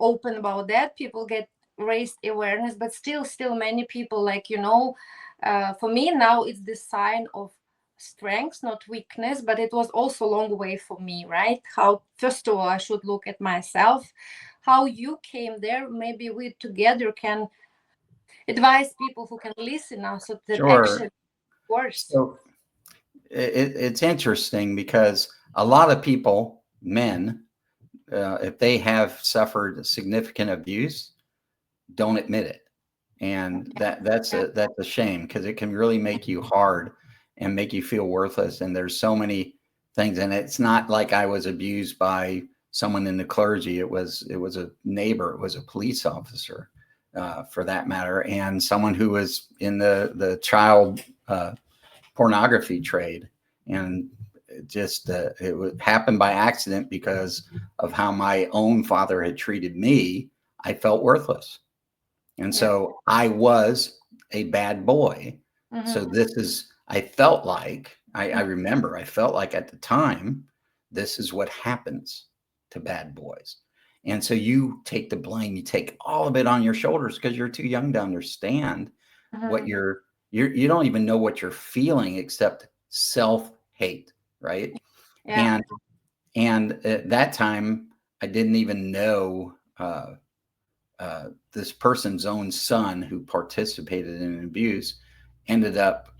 open about that. People get raised awareness, but still many people, like, for me now it's the sign of strength, not weakness. But it was also a long way for me, right? How, first of all, I should look at myself. How you came there, maybe we together can advise people who can listen now, so that Sure. actually works. So it's interesting because a lot of people, men, if they have suffered significant abuse, don't admit it, and that's a shame, because it can really make you hard and make you feel worthless. And there's so many things, and it's not like I was abused by someone in the clergy. It was a neighbor. It was a police officer, for that matter, and someone who was in the child pornography trade. And it would happen by accident because of how my own father had treated me. I felt worthless, and Yeah. so I was a bad boy. So Mm-hmm. I felt like, I remember, I felt like at the time, this is what happens to bad boys. And so you take the blame, you take all of it on your shoulders because you're too young to understand what Mm-hmm. you don't even know what you're feeling except self-hate, right? Yeah. And at that time, I didn't even know this person's own son, who participated in abuse, ended up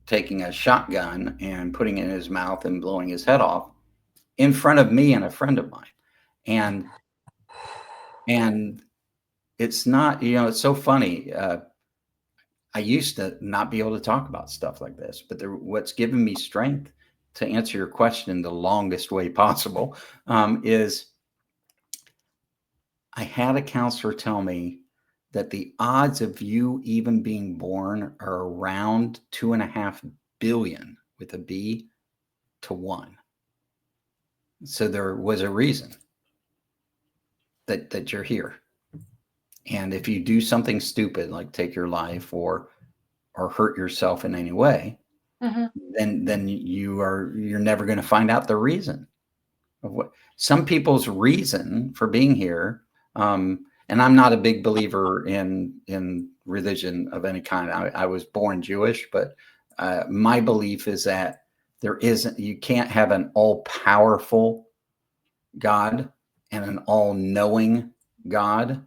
taking a shotgun and putting it in his mouth and blowing his head off in front of me and a friend of mine. And and it's not, it's so funny. I used to not be able to talk about stuff like this, but what's given me strength to answer your question the longest way possible, is I had a counselor tell me that the odds of you even being born are around 2.5 billion with a B to 1. So there was a reason that you're here. And if you do something stupid, like take your life or hurt yourself in any way, Mm-hmm. then you're never going to find out the reason of what some people's reason for being here. And I'm not a big believer in religion of any kind. I was born Jewish, but my belief is that you can't have an all powerful God and an all knowing God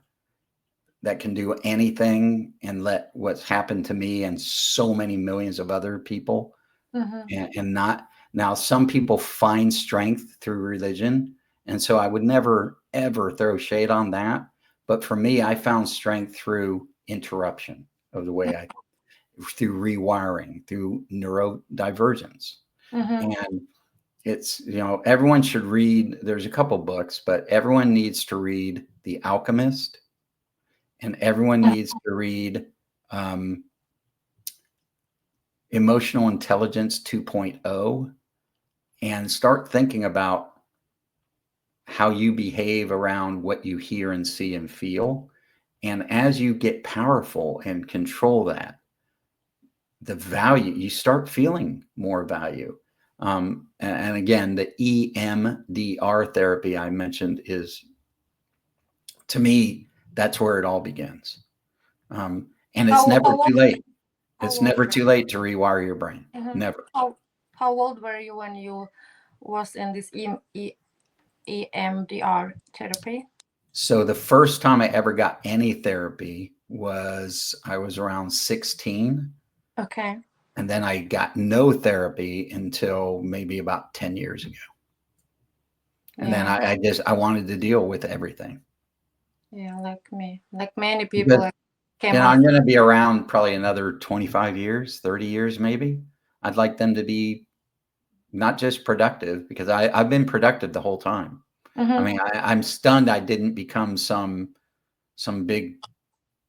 that can do anything and let what's happened to me and so many millions of other people Mm-hmm. and not Now, some people find strength through religion. And so I would never, ever throw shade on that. But for me, I found strength through interruption of the way through rewiring, through neurodivergence. Mm-hmm. And it's, everyone should read, there's a couple books, but everyone needs to read The Alchemist, and everyone needs to read Emotional Intelligence 2.0, and start thinking about how you behave around what you hear and see and feel. And as you get powerful and control that, the value, you start feeling more value. And again, the EMDR therapy I mentioned is, to me, that's where it all begins. And it's never too late. It's never too late to rewire your brain. Mm-hmm. Never. How old were you when you was in this EMDR therapy? So the first time I ever got any therapy I was around 16. Okay. And then I got no therapy until maybe about 10 years ago. And then I wanted to deal with everything. Yeah, like me, like many people. I'm going to be around probably another 25 years, 30 years, maybe. I'd like them to be not just productive, because I've been productive the whole time. Mm-hmm. I mean, I'm stunned I didn't become some big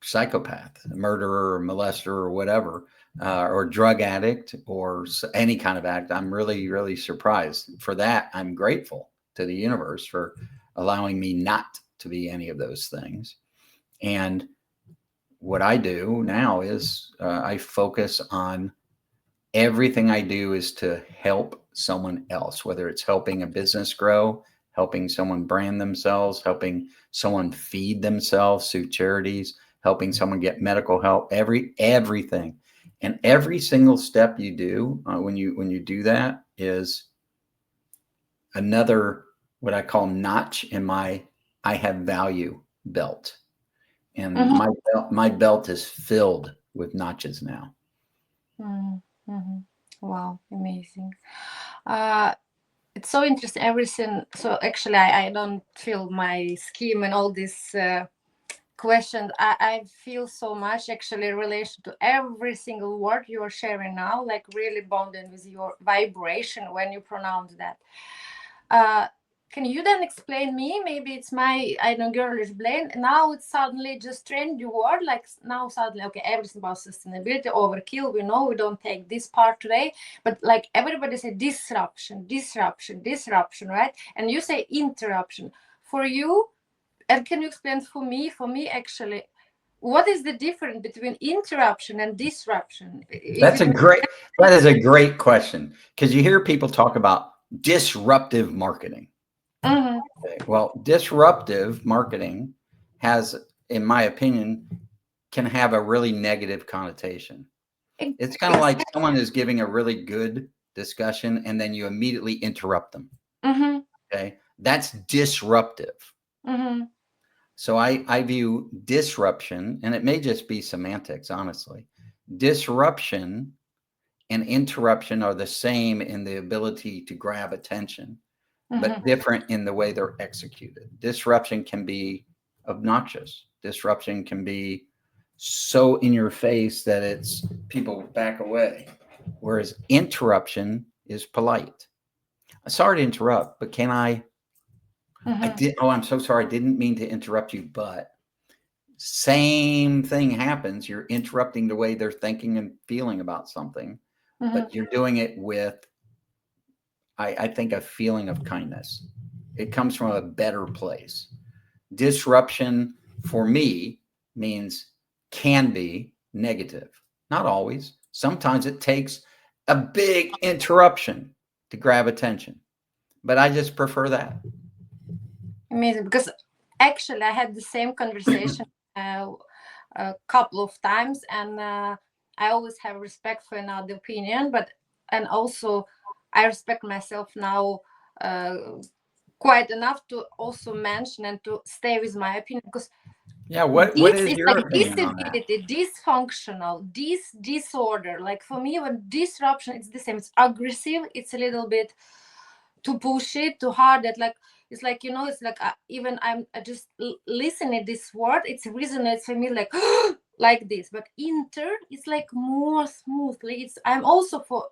psychopath, murderer or molester or whatever, or drug addict or any kind of addict. I'm really, really surprised. For that, I'm grateful to the universe for allowing me not to be any of those things. And what I do now is I focus on everything I do is to help someone else, whether it's helping a business grow, helping someone brand themselves, helping someone feed themselves through charities, helping someone get medical help, everything. And every single step you do when you do that is another, what I call, notch in my I have value belt. And my belt is filled with notches now. Mm-hmm. Wow, amazing. It's so interesting, everything. So actually, I don't feel my scheme and all these questions. I feel so much actually in relation to every single word you are sharing now, like really bonding with your vibration when you pronounce that. Can you then explain me? Maybe it's my, I don't know, girlish brain. Now it's suddenly just trendy word. Like now suddenly, okay, everything about sustainability, overkill. We know we don't take this part today, but like everybody say disruption, right? And you say interruption. For you, and can you explain for me? For me, actually, what is the difference between interruption and disruption? That is a great question, because you hear people talk about disruptive marketing. Mm-hmm. Okay. Well, disruptive marketing has, in my opinion, can have a really negative connotation. It's kind of like someone is giving a really good discussion and then you immediately interrupt them. Mm-hmm. Okay. That's disruptive. Mm-hmm. So I view disruption, and it may just be semantics, honestly. Disruption and interruption are the same in the ability to grab attention, but different in the way they're executed. Disruption can be obnoxious. Disruption can be so in your face that it's people back away. Whereas interruption is polite. Sorry to interrupt, but can I? I'm so sorry. I didn't mean to interrupt you, but same thing happens. You're interrupting the way they're thinking and feeling about something, but you're doing it with, I think, a feeling of kindness. It comes from a better place. Disruption for me can be negative. Not always. Sometimes it takes a big interruption to grab attention, but I just prefer that. Amazing, because actually I had the same conversation a couple of times, and I always have respect for another opinion, and also I respect myself now quite enough to also mention and to stay with my opinion, because Yeah. What is It's your like opinion on that? disability, dysfunctional, disorder. Like for me, when disruption, it's the same. It's aggressive. It's a little bit too pushy, too hard. That like it's like it's like even I'm just listening this word. It resonates for me like like this. But inter is like more smoothly. I'm also for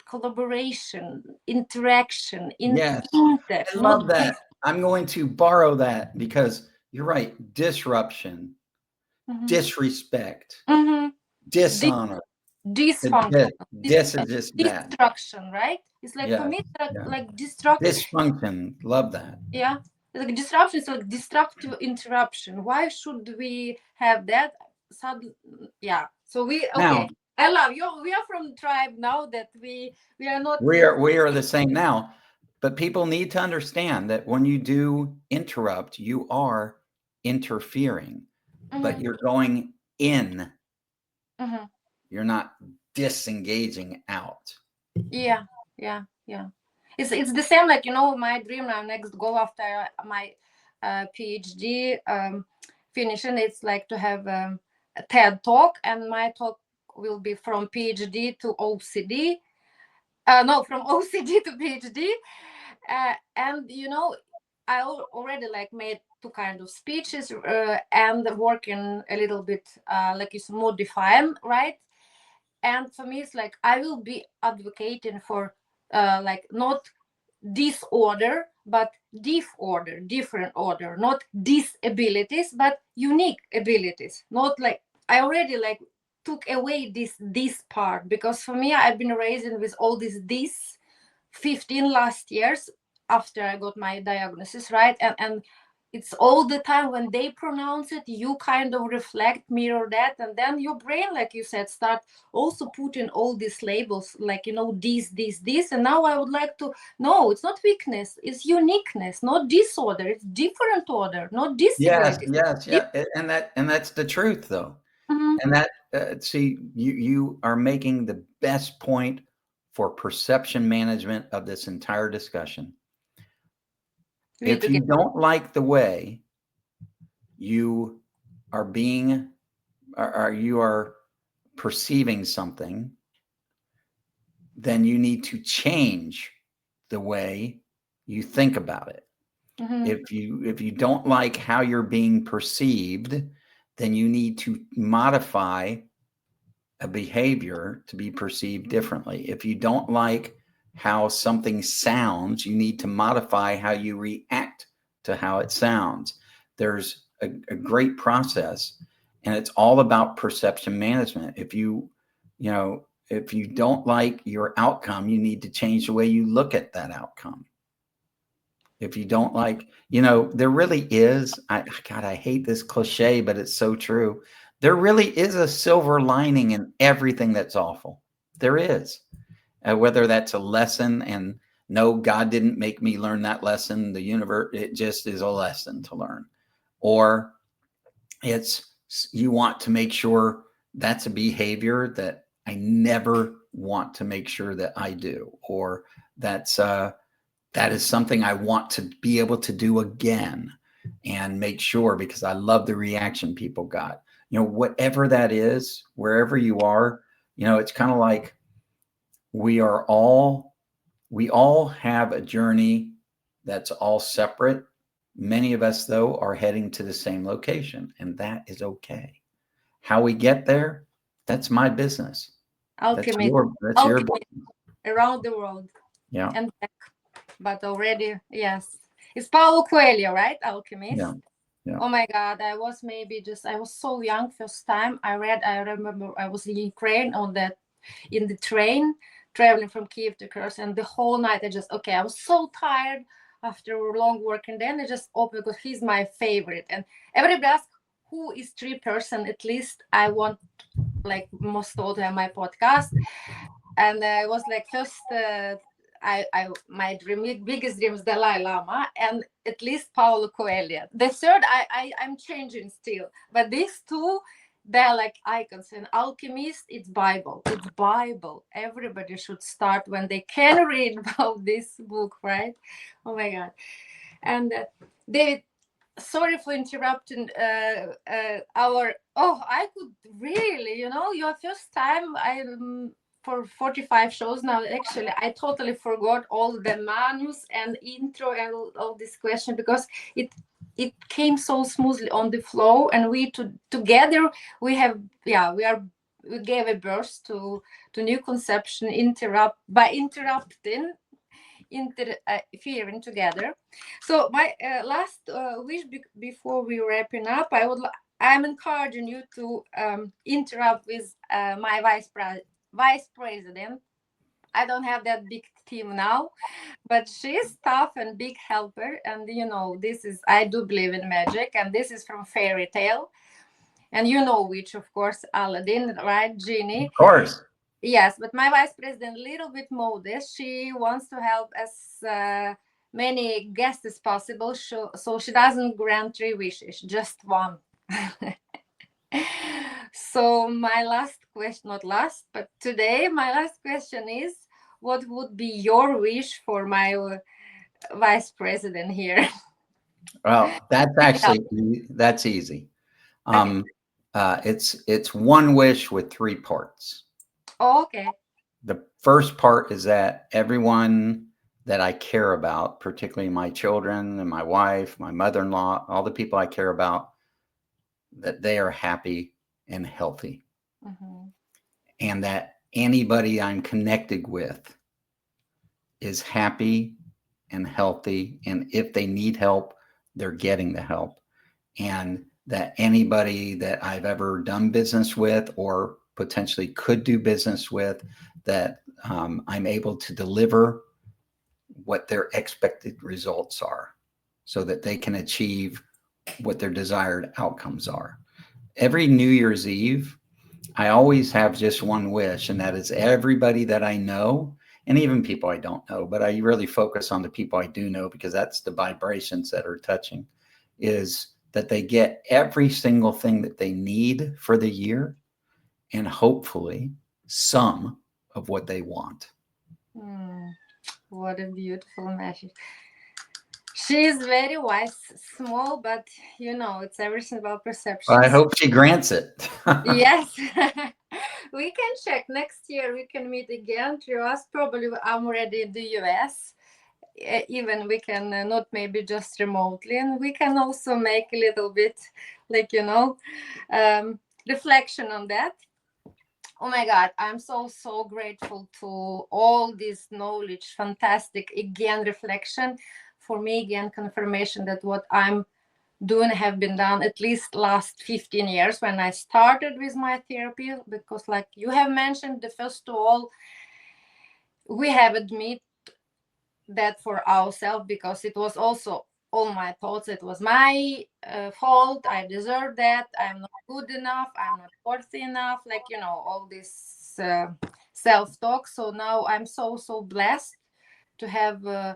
collaboration, interaction, Yes. inter, I love not that. I'm going to borrow that because you're right. Disruption, mm-hmm. disrespect, Mm-hmm. dishonor. Dysfunctional, This is just bad. destruction, right? It's like for Yeah. me, it's like, Yeah. destructive. Dysfunction. Love that. Yeah, it's like disruption. It's like destructive interruption. Why should we have that? Yeah. So we Now, okay. I love you. We are from tribe now that we are not. we are the same now, but people need to understand that when you do interrupt, you are interfering, but Mhm, you're going in. mhm. You're not disengaging out. Yeah, yeah, yeah. It's the same like my dream now. Next goal after my PhD finishing, it's like to have a TED talk, and my talk will be from PhD to OCD. No, from OCD to PhD, and I already like made two kind of speeches and working a little bit like it's modifying, right? And for me it's like I will be advocating for like not disorder but disorder, different order, not disabilities but unique abilities, not like I already like took away this part, because for me I've been raised with all this 15 last years after I got my diagnosis, right? And it's all the time when they pronounce it, you kind of reflect, mirror that, and then your brain, like you said, start also putting all these labels, like this. And now I would like to no, it's not weakness, it's uniqueness, not disorder, it's different order, not Yes, disability. yes, yeah, and that's the truth, though. Mhm. And that see, you are making the best point for perception management of this entire discussion. We If you together. don't like the way you are being, or you are perceiving something, then you need to change the way you think about it. Mhm. If you don't like how you're being perceived, then you need to modify a behavior to be perceived differently. If you don't like how something sounds, you need to modify how you react to how it sounds. There's a great process, and it's all about perception management. If you don't like your outcome, you need to change the way you look at that outcome. If you don't like, there really is, God, I hate this cliche, but it's so true. There really is a silver lining in everything that's awful. There is. Whether that's a lesson, and no, God didn't make me learn that lesson. The universe, it just is a lesson to learn. Or it's, you want to make sure that's a behavior that I never want to make sure that I do, or that is something I want to be able to do again and make sure, because I love the reaction people got. Whatever that is, wherever you are, it's kind of like we all have a journey that's all separate. Many of us, though, are heading to the same location, and that is okay. How we get there, that's my business. Alchemy, That's your alchemy business. around the world Yeah. and back. But already, yes, it's Paulo Coelho, right? Yeah. Alchemist. Yeah. Oh my God, I was I was so young first time I read. I remember I was in Ukraine in the train traveling from Kiev to Kherson, and the whole night I was so tired after a long work, and then I just opened because he's my favorite. And everybody asks who is 3% at least. I want like most of the time my podcast, and I was like first. I my biggest dream is Dalai Lama, and at least Paulo Coelho. The third, I'm changing still, but these two, they're like icons. And Alchemist, it's Bible. It's Bible. Everybody should start when they can read about this book, right? Oh my God! And David, sorry for interrupting our. Oh, I could really, your first time for 45 shows now. Actually, I totally forgot all the manus and intro and all this question, because it came so smoothly on the flow, and we together we have, we gave a birth to new conception, interrupting interfering together. So my last wish before we wrapping up, I'm encouraging you to interrupt with my vice president. I don't have that big team now, but she's tough and big helper. And this is, I do believe in magic, and this is from fairy tale. And which, of course, Aladdin, right, Genie? Of course. Yes, but my vice president, little bit modest. She wants to help as many guests as possible, so she doesn't grant 3 wishes, just one. So my last question, not last, but today, my last question is, what would be your wish for my vice president here? Well, that's easy. Okay. It's one wish with 3 parts. Okay. The first part is that everyone that I care about, particularly my children and my wife, my mother-in-law, all the people I care about, that they are happy and healthy. Mm-hmm. And that anybody I'm connected with is happy and healthy. And if they need help, they're getting the help. And that anybody that I've ever done business with or potentially could do business with, that I'm able to deliver what their expected results are so that they can achieve what their desired outcomes are. Every New Year's Eve, I always have just one wish, and that is everybody that I know, and even people I don't know, but I really focus on the people I do know because that's the vibrations that are touching, is that they get every single thing that they need for the year and hopefully some of what they want. What a beautiful message. She is very wise, small, but it's everything about I perceptions. hope she grants it. Yes. We can check next year. We can meet again through us. Probably I'm already in the US. Even we can not maybe just remotely, and we can also make a little bit like reflection on that. Oh my God, I'm so grateful to all this knowledge. Fantastic. Again, reflection for me, again, confirmation that what I'm doing have been done at least last 15 years when I started with my therapy. Because like you have mentioned, the first of all, we have admit that for ourselves, because it was also all my thoughts. It was my fault. I deserve that. I'm not good enough. I'm not worthy enough. Like, all this self-talk. So now I'm so blessed to have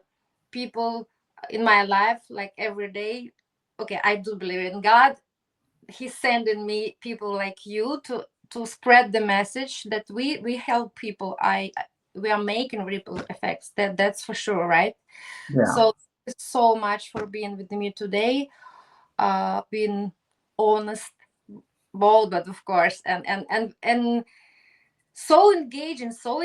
people in my life, like every day. Okay, I do believe in God. He's sending me people like you to spread the message that we help people. We are making ripple effects. That's for sure, right? Yeah. So thank you so much for being with me today. Being honest, bold, but of course, and so engaging, so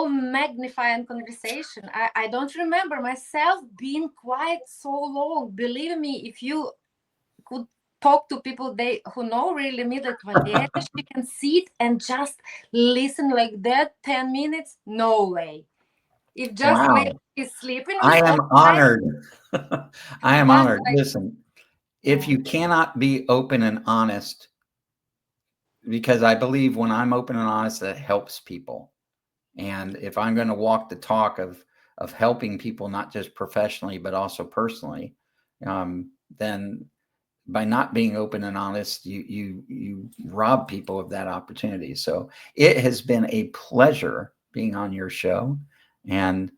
magnifying conversation. I don't remember myself being quiet so long. Believe me, if you could talk to people who know really me, that Valeria, she can sit and just listen like that 10 minutes. No way. It just makes Wow. me sleeping I with all am my, honored. I am but honored. like, Listen, if you cannot be open and honest, because I believe when I'm open and honest, that helps people. And if I'm going to walk the talk of helping people, not just professionally, but also personally, then by not being open and honest, you rob people of that opportunity. So it has been a pleasure being on your show. And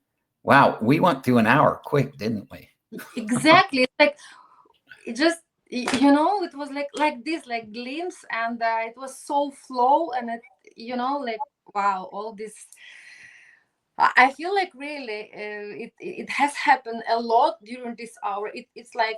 wow, we went through an hour quick, didn't we? exactly. It's like, it just, it was like this, like glimpse, and it was so flow, and it, like, wow, all this. I feel like really it has happened a lot during this hour. It's like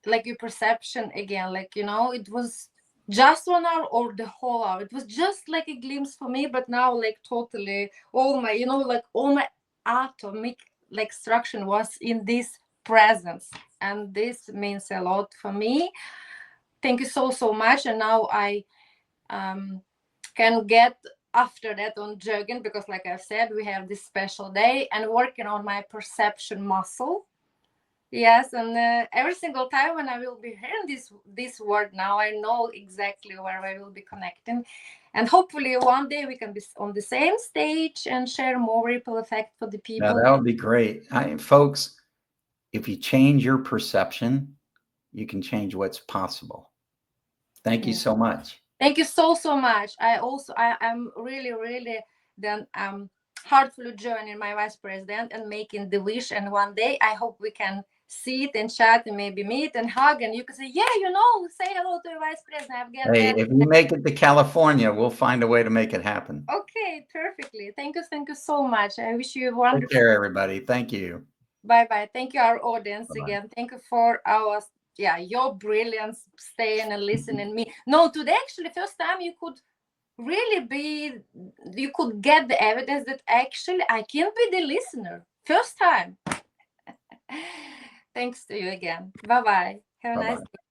like your perception again, like, you know, it was just 1 hour or the whole hour. It was just like a glimpse for me, but now like totally all my, you know, like all my atomic like structure was in this presence, and this means a lot for me. Thank you so much. And now I can get after that on jogging, because like I've said, we have this special day, and working on my perception muscle. Yes, and every single time when I will be hearing this word now, I know exactly where I will be connecting, and hopefully one day we can be on the same stage and share more ripple effect for the Now, people. that would be great. Folks, if you change your perception, you can change what's possible. Thank you Yeah. so much. Thank you so much. I am really then heartfully joining my vice president and making the wish. And one day I hope we can sit and chat and maybe meet and hug, and you can say, yeah, you know, say hello to your vice president. I've got Hey, that. if you make it to California, we'll find a way to make it happen. Okay, perfectly. Thank you so much. I wish you a Take wonderful. care, everybody. Thank you. Bye. Thank you, our audience. Bye-bye. Again. Thank you for our your brilliance, staying and listening me. No, today actually first time you could get the evidence that actually I can be the listener. First time. Thanks to you again. Bye. Have a nice Bye-bye. day.